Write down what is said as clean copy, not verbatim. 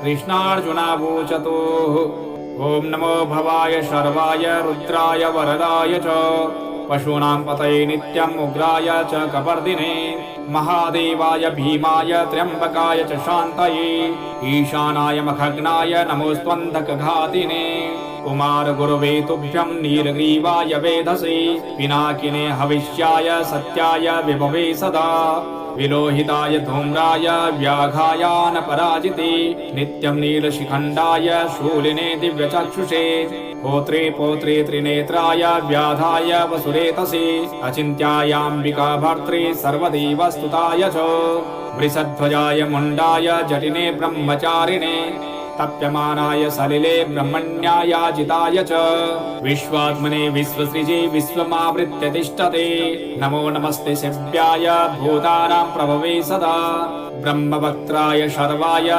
कृष्णार्जुनावोचतुः ॐ नमो भवाय शर्वाय रुद्राय वरदाय च पशूनां पतये नित्यम् उग्राय च कपर्दिने महादेवाय भीमाय त्र्यम्बकाय च शान्तये ईशानाय मखग्नाय नमोऽस्त्वन्धकघातिने कुमार गुरुवे तुभ्यं नीलग्रीवाय वेधसे पिनाकिने हविष्याय सत्याय विभवे सदा विलोहिताय धूम्राय व्याघायानपराजिते नित्यं नीलशिखण्डाय शूलिने दिव्यचक्षुषे होत्रे पौत्रे त्रिनेत्राय व्याधाय वसुरेतसे अचिन्त्यायाम्बिका भर्त्रे सर्वदेवस्तुताय च वृषध्वजाय मुण्डाय जटिने ब्रह्मचारिणे तप्यमानाय सलिले ब्रह्मण्यायाजिताय च विश्वात्मने विश्वसृजे विश्वमावृत्य तिष्ठते नमो नमस्ते शिव्याय भूतानां प्रभवे सदा ब्रह्मवक्त्राय शर्वाय